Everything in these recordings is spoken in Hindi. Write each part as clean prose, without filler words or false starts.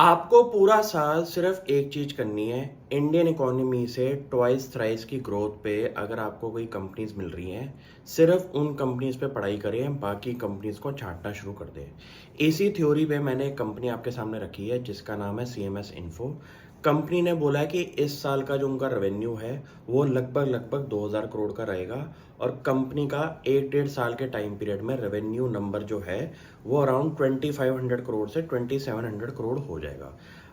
आपको पूरा साल सिर्फ एक चीज करनी है। इंडियन इकोनॉमी से ट्वाइस थ्राइस की ग्रोथ पे अगर आपको कोई कंपनीज मिल रही हैं, सिर्फ उन कंपनीज पे पढ़ाई करें, बाकी कंपनीज को छांटना शुरू कर दें। इसी थ्योरी पे मैंने एक कंपनी आपके सामने रखी है जिसका नाम है सीएमएस इन्फो। कंपनी ने बोला है कि इस साल का जो उनका रेवेन्यू है वो लगभग 2000 करोड़ का रहेगा, और कंपनी का 8 साल के टाइम पीरियड में रेवेन्यू नंबर जो है वो अराउंड 2500 करोड़ से 2700 करोड़ हो जाएगा।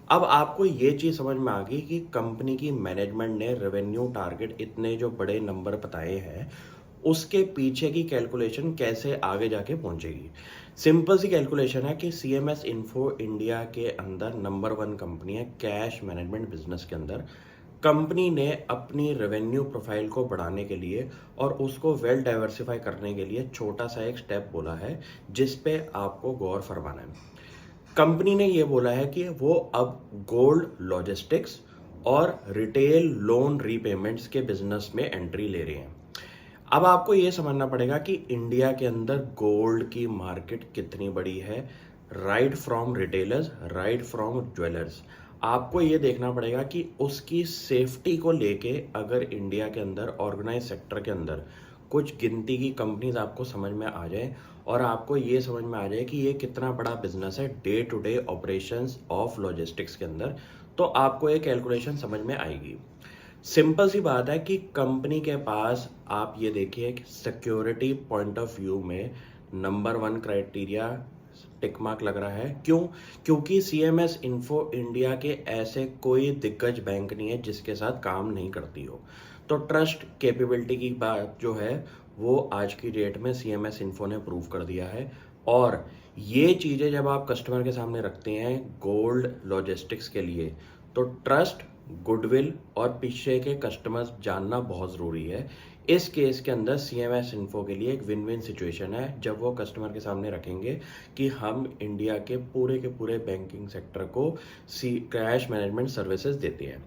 अब आपको ये चीज़ समझ में आ गई कि कंपनी की मैनेजमेंट ने रेवेन्यू टारगेट इतने जो बड़े नंबर बताए हैं उसके पीछे की कैलकुलेशन कैसे आगे जाके पहुंचेगी। सिंपल सी कैलकुलेशन है कि सीएमएस इन्फो इंडिया के अंदर नंबर 1 कंपनी है कैश मैनेजमेंट बिजनेस के अंदर। कंपनी ने अपनी रेवेन्यू प्रोफाइल को बढ़ाने के लिए और उसको वेल डाइवर्सिफाई करने के लिए छोटा सा एक स्टेप बोला है जिस पे आपको गौर फरमाना है। कंपनी ने ये बोला है कि वो अब गोल्ड लॉजिस्टिक्स और रिटेल लोन रीपेमेंट्स के बिजनेस में एंट्री ले रहे हैं। अब आपको ये समझना पड़ेगा कि इंडिया के अंदर गोल्ड की मार्केट कितनी बड़ी है, right from retailers, right from jewellers. आपको ये देखना पड़ेगा कि उसकी सेफ्टी को लेके अगर इंडिया के अंदर ऑर्गेनाइज सेक्टर के अंदर कुछ गिनती की कंपनीज आपको समझ में आ जाए और आपको ये समझ में आ जाए कि ये कितना बड़ा बिजनेस है day to day operations of logistics के अंदर, तो आपको ये कैलकुलेशन समझ में आएगी। सिंपल सी बात है कि कंपनी के पास आप ये देखिए कि सिक्योरिटी पॉइंट ऑफ व्यू में नंबर 1 क्राइटेरिया टिक मार्क लग रहा है। क्यों? क्योंकि सीएमएस इन्फो इंडिया के ऐसे कोई दिग्गज बैंक नहीं है जिसके साथ काम नहीं करती हो। तो ट्रस्ट कैपेबिलिटी की बात जो है वो आज की डेट में सीएमएस इन्फो ने प्रूव कर दिया है। और ये चीज़ें जब आप कस्टमर के सामने रखते हैं गोल्ड लॉजिस्टिक्स के लिए, तो ट्रस्ट, गुडविल और पीछे के कस्टमर्स जानना बहुत ज़रूरी है। इस केस के अंदर सीएमएस इन्फो के लिए एक विन विन सिचुएशन है जब वो कस्टमर के सामने रखेंगे कि हम इंडिया के पूरे बैंकिंग सेक्टर को कैश मैनेजमेंट सर्विसेज देते हैं।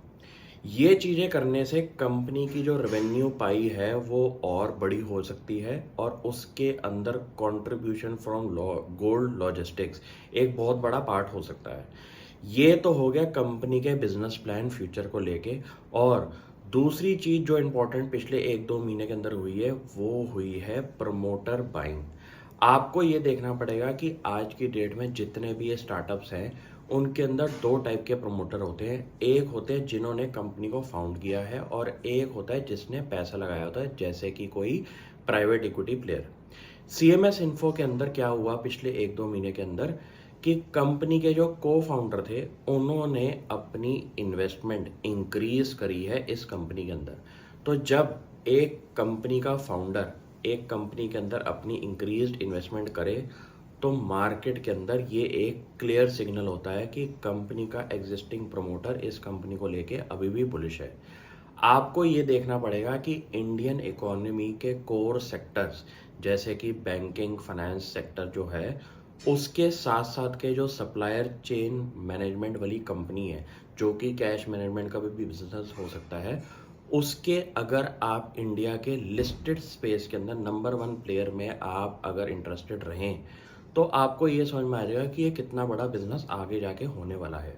ये चीज़ें करने से कंपनी की जो रेवेन्यू पाई है वो और बड़ी हो सकती है और उसके अंदर कंट्रीब्यूशन फ्रॉम गोल्ड लॉजिस्टिक्स एक बहुत बड़ा पार्ट हो सकता है। ये तो हो गया कंपनी के बिजनेस प्लान फ्यूचर को लेके। और दूसरी चीज जो इम्पोर्टेंट पिछले 1-2 महीने के अंदर हुई है वो हुई है प्रमोटर बाइंग। आपको ये देखना पड़ेगा कि आज की डेट में जितने भी ये स्टार्टअप्स हैं उनके अंदर 2 टाइप के प्रमोटर होते हैं। एक होते हैं जिन्होंने कंपनी को फाउंड किया है और एक होता है जिसने पैसा लगाया होता है, जैसे कि कोई private equity player. CMS info के अंदर क्या हुआ पिछले 1-2 महीने के अंदर कि कंपनी के जो को फाउंडर थे उन्होंने अपनी इन्वेस्टमेंट इंक्रीज करी है इस कंपनी के अंदर। तो जब एक कंपनी का फाउंडर एक कंपनी के अंदर अपनी इंक्रीज्ड इन्वेस्टमेंट करे तो मार्केट के अंदर ये एक क्लियर सिग्नल होता है कि कंपनी का एग्जिस्टिंग प्रमोटर इस कंपनी को लेके अभी भी बुलिश है। आपको ये देखना पड़ेगा कि इंडियन इकोनॉमी के कोर सेक्टर्स जैसे कि बैंकिंग फाइनेंस सेक्टर जो है उसके साथ साथ के जो सप्लायर चेन मैनेजमेंट वाली कंपनी है जो कि कैश मैनेजमेंट का भी बिजनेस हो सकता है, उसके अगर आप इंडिया के लिस्टेड स्पेस के अंदर नंबर 1 प्लेयर में आप अगर इंटरेस्टेड रहें तो आपको ये समझ में आ जाएगा कि ये कितना बड़ा बिजनेस आगे जाके होने वाला है।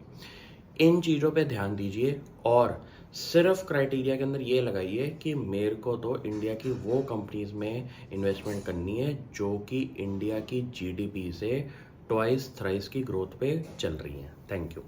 इन चीज़ों पे ध्यान दीजिए और सिर्फ क्राइटेरिया के अंदर ये लगाइए कि मेरे को तो इंडिया की वो कंपनीज में इन्वेस्टमेंट करनी है जो कि इंडिया की जीडीपी से ट्वाइस थ्राइस की ग्रोथ पे चल रही हैं। Thank you.